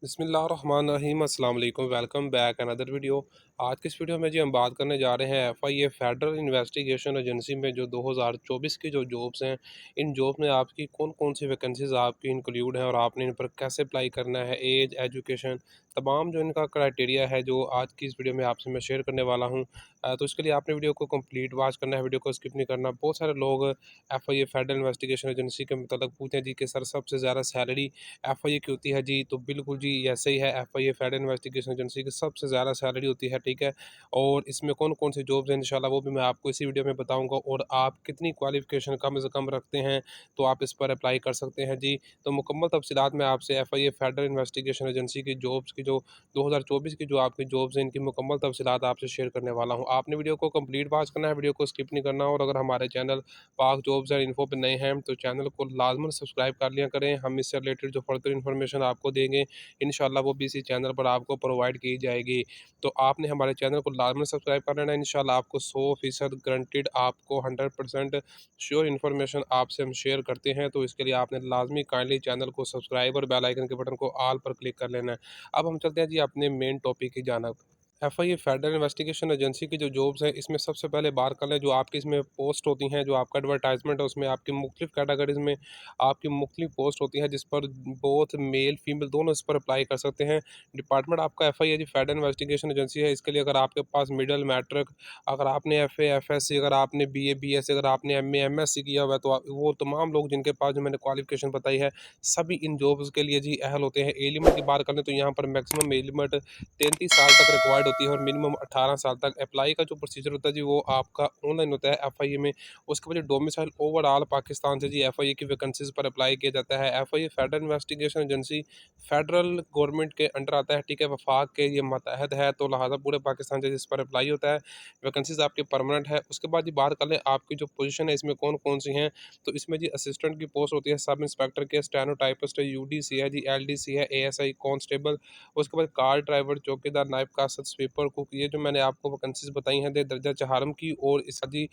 बिस्मिल्लाहिर्रहमानिर्रहीम अस्सलाम वालेकुम। Welcome back another video. आज की इस वीडियो में जी हम बात करने जा रहे हैं एफआईए फेडरल इन्वेस्टिगेशन एजेंसी में जो 2024 की जो जॉब्स हैं, इन जॉब में आपकी कौन कौन सी वैकेंसीज आपकी इंक्लूड हैं और आपने इन पर कैसे अप्लाई करना है, एज, एजुकेशन, तमाम जो इनका क्राइटेरिया है जो आज की इस वीडियो में आपसे मैं शेयर करने वाला हूँ। तो इसके लिए आपने वीडियो को कंप्लीट वॉच करना है, वीडियो को स्किप नहीं करना। बहुत सारे लोग एफआईए फेडरल इन्वेस्टिगेशन एजेंसी के मतलब पूछते हैं जी कि सर सबसे ज़्यादा सैलरी एफआईए की होती है जी, तो बिल्कुल जी ऐसे ही है। एफआईए फेडरल इन्वेस्टिगेशन एजेंसी की सबसे ज़्यादा सैलरी होती है, ठीक है। और इसमें कौन कौन सी जॉब्स हैं इंशाल्लाह वो भी मैं आपको इसी वीडियो में बताऊंगा, और आप कितनी क्वालिफिकेशन कम से कम रखते हैं तो आप इस पर अप्लाई कर सकते हैं जी। तो मुकम्मल तफसीलात मैं आपसे एफआईए फेडरल इन्वेस्टिगेशन एजेंसी की जॉब्स की जो 2024 की जो आपकी जॉब्स हैं इनकी मुकम्मल तफसीलात आपसे शेयर करने वाला हूँ। आपने वीडियो को कंप्लीट वॉच करना है, वीडियो को स्किप नहीं करना। और अगर हमारे चैनल पाक जॉब्स एंड इन्फो पे नए हैं तो चैनल को लाजमन सब्सक्राइब कर लिया करें। हम इससे रिलेटेड जो फर्दर इन्फॉर्मेशन आपको देंगे इंशाल्लाह वो भी इसी चैनल पर आपको प्रोवाइड की जाएगी। तो आपने हमारे चैनल को लाजमन सब्सक्राइब कर लेना है। इंशाल्लाह आपको 100% गारंटीड, आपको 100% श्योर इन्फॉर्मेशन आपसे हम शेयर करते हैं। तो इसके लिए आपने लाजमी काइंडली चैनल को सब्सक्राइब और बेल आइकन के बटन को ऑल पर क्लिक कर लेना है। अब हम चलते हैं जी अपने मेन टॉपिक की जानब। एफआईए फेडरल इन्वेस्टिगेशन एजेंसी की जो जॉब्स हैं इसमें सबसे पहले बात कर लें जो आपकी इसमें पोस्ट होती हैं, जो आपका एडवर्टाइजमेंट है उसमें आपकी मुख्तलिफ कैटेगरीज में आपकी मुख्तलिफ पोस्ट होती हैं जिस पर बोथ मेल फीमेल दोनों इस पर अप्लाई कर सकते हैं। डिपार्टमेंट आपका एफआईए जी फेडरल इन्वेस्टिगेशन एजेंसी है। इसके लिए अगर आपके पास मिडिल मैट्रिक, अगर आपने एफए एफएससी, अगर आपने बीए बीएससी, अगर आपने एमए एमएससी किया हुआ है तो वो तमाम लोग जिनके पास जो मैंने क्वालिफिकेशन बताई है सभी इन जॉब्स के लिए जी अहल होते हैं। एज लिमिट की बात करें तो यहाँ पर मैक्सिमम एज लिमिट 33 साल तक रिक्वायर्ड होती है और मिनिमम 18 साल तक। अप्लाई का जो प्रोसीजर होता है जी वो आपका ऑनलाइन होता है एफआईए में। उसके बाद डोमिसाइल ओवरऑल पाकिस्तान से जी एफआईए की वैकेंसीज पर अप्लाई किया जाता है। FIA federal investigation agency federal government के अंडर आता है, ठीक है, वफाक के ये मतहद है, तो लिहाजा पूरे पाकिस्तान से जिस पर अप्लाई होता है। वैकेंसीज आपकी परमानेंट है। उसके बाद जी बात कर लें आपकी जो पोजीशन है इसमें कौन कौन सी हैं, तो इसमें जी असिस्टेंट की पोस्ट होती है, सब इंस्पेक्टर के, स्टेनोटाइपिस्ट है, यूडीसी है जी, एलडीसी है, एएसआई कांस्टेबल। उसके बाद कार ड्राइवर, चौकीदार, नायब कासद, स्वीपर, कुक, ये जो मैंने आपको वैकेंसीज बताई हैं दे दर्जा चहारम की। और इस जी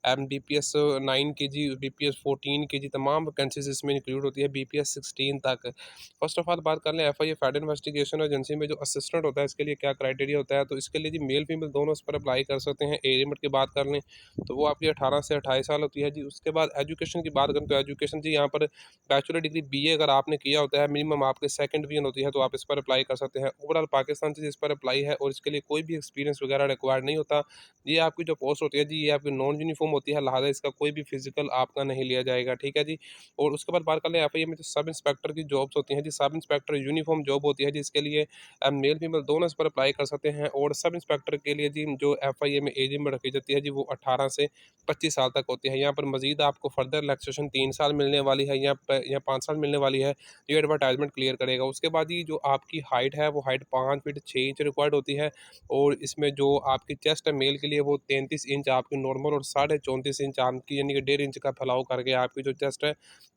बीपीएस 9 की जी, बीपीएस 14 की जी, तमाम वैकेंसीज इसमें इंक्लूड होती है बीपीएस 16 तक। फर्स्ट ऑफ ऑल बात कर लें एफआईए फेडरल इन्वेस्टिगेशन एजेंसी में जो असिस्टेंट होता है इसके लिए क्या क्राइटेरिया होता है, तो इसके लिए जी मेल फीमेल दोनों इस पर अप्लाई कर सकते हैं। एज लिमिट की बात कर लें तो वो आपकी 18 से 28 साल होती है जी। उसके बाद एजुकेशन की बात करें तो एजुकेशन जी यहाँ पर बैचलर डिग्री बीए अगर आपने किया होता है, मिनिमम आपके सेकंड डिवीजन होती है, तो आप इस पर अप्लाई कर सकते हैं। ओवरऑल पाकिस्तान से इस पर अप्लाई है और इसके लिए कोई भी एक्सपीरियंस वगैरह रिक्वायर्ड नहीं होता। ये आपकी जो पोस्ट होती है जी ये आपकी नॉन यूनिफॉर्म होती है, लिहाजा इसका कोई भी फिजिकल आपका नहीं लिया जाएगा, ठीक है जी। और उसके बाद बात कर लें एफआईए में जो सब इंस्पेक्टर की जॉब्स होती हैं जी, सब इंस्पेक्टर यूनिफॉर्म जॉब होती है जी, इसके लिए मेल फीमेल दोनों इस पर अप्लाई कर सकते हैं। और सब इंस्पेक्टर के लिए जी जो एफआईए में एज में रखी जाती है जी वो 18 से 25 साल तक होती है। यहाँ पर मजीद आपको फर्दर रिलैक्सेशन 3 साल मिलने वाली है या 5 साल मिलने वाली है, ये एडवर्टाइजमेंट क्लियर करेगा। उसके बाद ही जो आपकी हाइट है वो हाइट 5 फीट 6 इंच रिक्वायर्ड होती है। और इसमें जो आपकी चेस्ट है मेल के लिए वो 33 इंच आपकी नॉर्मल और 34.5 इंच आपकी, यानी कि 1.5 इंच का फैलाव करके आपकी जो चेस्ट है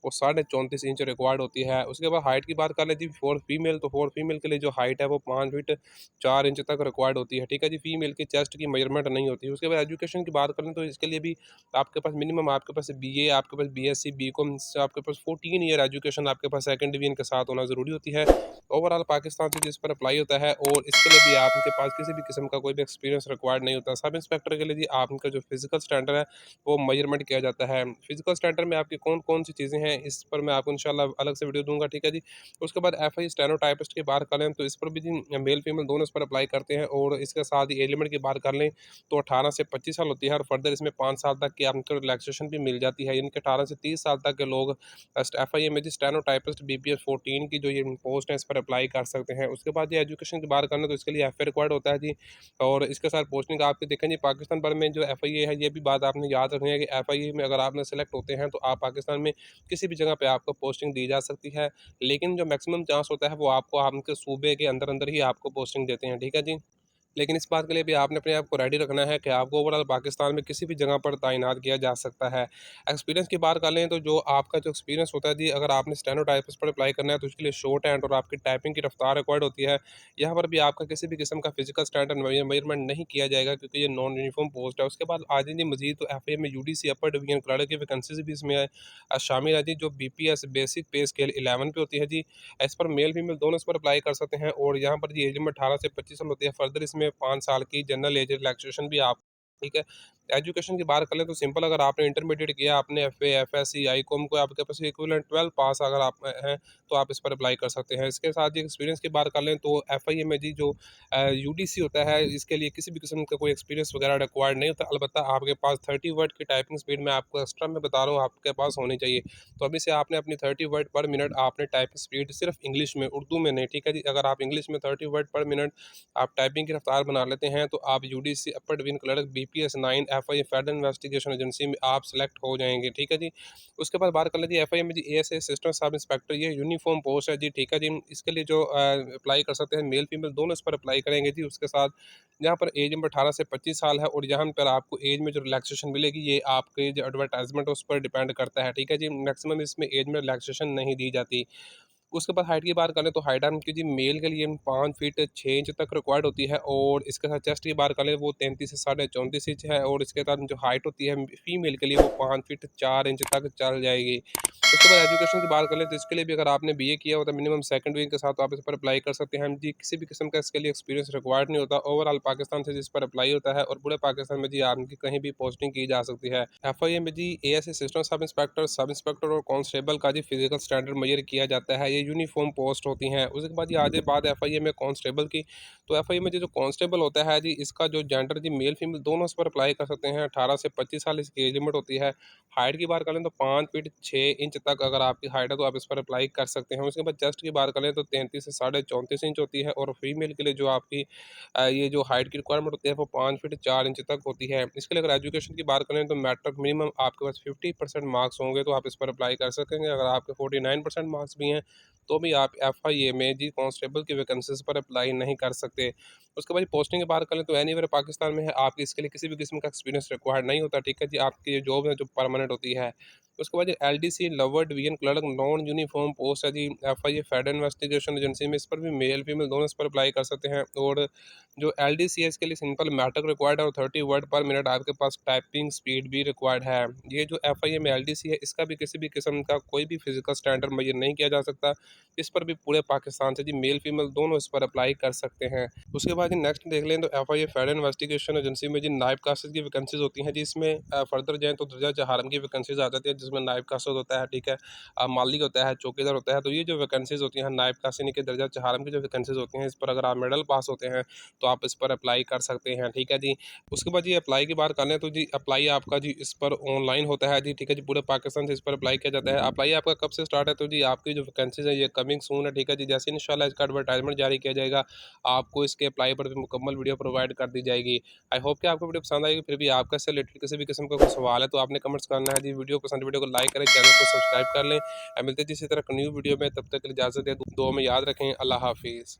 वो 34.5 इंच रिक्वायर्ड होती है। उसके बाद हाइट की बात कर लें जी फॉर फीमेल, तो फॉर फीमेल के लिए जो हाइट है वो 5 फीट 4 इंच तक रिक्वायर्ड होती है, ठीक है जी। फीमेल की चेस्ट की मेजरमेंट नहीं होती है। उसके बाद एजुकेशन की बात करें तो इसके लिए भी आपके पास मिनिमम आपके पास बीए, आपके पास बीएससी, बीकॉम, आपके पास 14 ईयर एजुकेशन आपके पास सेकंड डिवीजन के साथ होना ज़रूरी होती है। ओवरऑल पाकिस्तान से जिस पर अप्लाई होता है, और इसके लिए भी आपके पास किसी भी किस्म का कोई भी एक्सपीरियंस रिक्वायर्ड नहीं होता। सब इंस्पेक्टर के लिए जी आपका जो फिजिकल स्टैंडर्ड है वो मेजरमेंट किया जाता है। फिजिकल स्टैंडर्ड में आपकी कौन कौन सी चीज़ें हैं इस पर मैं आपको इंशाल्लाह अलग से वीडियो दूंगा, ठीक है जी। उसके बाद एफ आई स्टेनोटाइपिस्ट की बात करें तो इस पर भी जी मेल फीमेल दोनों इस पर अप्लाई करते हैं। और इसके साथ ही एज लिमिट की बात कर लें तो 18 से 25 साल होती है, और फर्दर इसमें 5 साल तक की आपको रिलैक्सेशन भी मिल जाती है। इनके 18 से 30 साल तक के लोग एफ आई ए में जी स्टेनोटाइपिस्ट बीपीएस 14 की जो ये पोस्ट है इस पर अप्लाई कर सकते हैं। उसके बाद ये एजुकेशन की बात करना तो इसके लिए एफ ए रिक्वायर्ड होता है जी। और इसके साथ पोस्टिंग आपकी देखें जी पाकिस्तान भर में जो एफ आई ए है, ये भी बात आपने याद रखनी है कि एफ आई ए में अगर आपने सेलेक्ट होते हैं तो आप पाकिस्तान में किसी भी जगह पे आपको पोस्टिंग दी जा सकती है। लेकिन जो मैक्सिमम चांस होता है वो आपको आपके सूबे के अंदर अंदर ही आपको पोस्टिंग देते हैं, ठीक है जी। लेकिन इस बात के लिए भी आपने अपने आप को रेडी रखना है कि आपको ओवरऑल पाकिस्तान में किसी भी जगह पर तैनात किया जा सकता है। एक्सपीरियंस की बात कर लें तो जो आपका जो एक्सपीरियंस होता है जी, अगर आपने स्टेनोटाइपिस्ट पर अप्लाई करना है तो उसके लिए शॉर्ट हैंड और आपकी टाइपिंग की रफ्तार रिक्वायर्ड होती है। यहाँ पर भी आपका किसी भी किस्म का फिजिकल स्टैंडर्ड मेजरमेंट नहीं किया जाएगा, क्योंकि ये नॉन यूनिफॉर्म पोस्ट है। उसके बाद आ जाएंगे मजीद तो एफ में यूडीसी अपर डिवीजन क्लर्क की वैकेंसीज भी इसमें शामिल है जी, जो बीपीएस बेसिक पे स्केल 11 पे होती है जी। इस पर मेल फीमेल दोनों इस पर अप्लाई कर सकते हैं, और यहाँ पर जी एज लिमिट 18 से 25 साल होती है। फर्दर इसमें 5 साल की जनरल एज रिलैक्सेशन भी आप, ठीक है। एजुकेशन की बात कर लें तो सिंपल, अगर आपने इंटरमीडिएट किया, आपने एफए एफएससी आईकॉम को, आपके पास इक्विवेलेंट 12 पास अगर आप हैं तो आप इस पर अप्लाई कर सकते हैं। इसके साथ ही एक्सपीरियंस की बात कर लें तो एफआईए में जी जो यूडीसी होता है, इसके लिए किसी भी किस्म का कोई एक्सपीरियंस वगैरह रिक्वायर्ड नहीं होता। अलबत्ता आपके पास 30 वर्ड की टाइपिंग स्पीड में आपको एक्स्ट्रा में बता रहा हूँ आपके पास होनी चाहिए। तो अभी से आपने अपनी 30 वर्ड पर मिनट आपने टाइपिंग स्पीड सिर्फ इंग्लिश में, उर्दू में नहीं, ठीक है जी। अगर आप इंग्लिश में 30 वर्ड पर मिनट आप टाइपिंग की रफ्तार बना लेते हैं तो आप UDC upper division clerk BPS 9 FI federal investigation agency में आप सेलेक्ट हो जाएंगे, ठीक है जी। उसके बाद बात कर लेते हैं एफआई में जी एएसआई असिस्टेंट सब इंस्पेक्टर, ये यूनिफॉर्म पोस्ट है जी, ठीक है जी। इसके लिए जो अप्लाई कर सकते हैं, मेल फीमेल दोनों इस पर अप्लाई करेंगे जी। उसके साथ यहाँ पर एज नंबर 18 से 25 साल है, और यहाँ पर आपको एज में जो रिलैक्सेशन मिलेगी ये आपके जो एडवर्टाइजमेंट है उस पर डिपेंड करता है, ठीक है जी। मैक्सिमम इसमें एज में रिलैक्सेशन नहीं दी जाती। उसके बाद हाइट की बात करें तो हाइट आपकी जी मेल के लिए 5 फीट 6 इंच तक रिक्वायर्ड होती है, और इसके साथ चेस्ट की बात करें वो 33 से साढ़े 34 इंच है, और इसके साथ जो हाइट होती है फीमेल के लिए वो 5 फीट 4 इंच तक चल जाएगी। उसके बाद एजुकेशन की बात करें तो इसके लिए भी अगर आपने बीए किया होता है मिनिमम सेकंड डिवीजन के साथ, तो आप इस पर अप्लाई कर सकते हैं जी। किसी भी किस्म का इसके लिए एक्सपीरियंस रिक्वायर्ड नहीं होता। ओवरऑल पाकिस्तान से जिस पर अप्लाई होता है, और पूरे पाकिस्तान में जी आपकी कहीं भी पोस्टिंग की जा सकती है। एफआईए में जी एएसआई असिस्टेंट सब इंस्पेक्टर और कांस्टेबल का जी फिजिकल स्टैंडर्ड मेजर किया जाता है। ये यूनिफॉर्म पोस्ट होती हैं। उसके बाद ये आगे बात एफआईए में कांस्टेबल की, तो एफआईए में जो कांस्टेबल होता है जी, इसका जो जेंडर जी मेल फीमेल दोनों इस पर अप्लाई कर सकते हैं। 18 से 25 साल इसकी एज लिमिट होती है। हाइट की बात करें तो 5 फीट 6 इंच तक अगर आपकी हाइट है तो आप इस पर अप्लाई कर सकते हैं। उसके बाद चेस्ट की बात करें तो 33 से साढ़े 34 इंच होती है, और फीमेल के लिए जो आपकी ये जो हाइट की रिक्वायरमेंट होती है वो 5 फीट 4 इंच तक होती है। इसके लिए अगर एजुकेशन की बात करें तो मैट्रिक मिनिमम आपके पास 50% मार्क्स होंगे तो आप इस पर अप्लाई कर सकेंगे। अगर आपके 49% मार्क्स भी हैं तो भी आप एफआईए में जी कांस्टेबल की वैकेंसीज पर अप्लाई नहीं कर सकते। उसके बाद पोस्टिंग की बात करें तो एनीवेयर पाकिस्तान में है, आपकी इसके लिए किसी भी किस्म का एक्सपीरियंस रिक्वायर्ड नहीं होता, ठीक है जी। आपकी ये जॉब है जो परमानेंट होती है। उसके बाद LDC lower division clerk non uniform post है जी, एफआईए फेडरल इन्वेस्टिगेशन एजेंसी में, इस पर भी मेल फीमेल दोनों इस पर अप्लाई कर सकते हैं। और जो एलडीसी है इसके लिए सिंपल मैट्रिक रिक्वायर्ड है, और 30 वर्ड पर मिनट आपके पास टाइपिंग स्पीड भी रिक्वायर्ड है। ये जो एफआईए में एलडीसी है इसका भी किसी भी किस्म का कोई भी फिजिकल स्टैंडर्ड मेजर नहीं किया जा सकता। इस पर भी पूरे पाकिस्तान से जी मेल फीमेल दोनों इस पर अप्लाई कर सकते हैं। उसके बाद नेक्स्ट देख लें तो एफआईए फेडरल इन्वेस्टिगेशन एजेंसी में जी नायब कासिद की वैकेंसीज होती हैं जी। इसमें फर्दर जाएँ तो दर्जा जहारम की वैकेंसीज आ जाती है, जिसमें नायब कासिद होता है, ठीक है। माली होता है, चौकीदार होता है। तो ये जो वैकेंसीज होती हैं नायब कासिद के दर्जा जहारम की जो वैकेंसीज होती हैं, इस पर अगर आप मेडल पास होते हैं तो आप इस पर अप्लाई कर सकते हैं, ठीक है जी। उसके बाद ये अप्लाई की बात कर लें तो जी अप्लाई आपका जी इस पर ऑनलाइन होता है जी, ठीक है जी। पूरे पाकिस्तान से इस पर अप्लाई किया जाता है। अप्लाई आपका कब से स्टार्ट है तो जी आपकी जो वैकेंसीज है ये कमिंग सून है, ठीक है जी। जैसे इंशाल्लाह इसका एडवर्टाइजमेंट जारी किया जाएगा आपको इसके अप्लाई पर भी मुकम्मल वीडियो प्रोवाइड कर दी जाएगी। आई होप कि आपको वीडियो पसंद आएगी। फिर भी आपका इससे रिलेटेड किसी भी किस्म का कोई सवाल है तो आपने कमेंट्स करना है जी। वीडियो पसंद वीडियो को लाइक करें, चैनल को सब्सक्राइब कर लें। मिलते हैं इसी तरह न्यू वीडियो में, तब तक के लिए इजाज़त दें। दुआ में याद रखें। अल्लाह हाफिज़।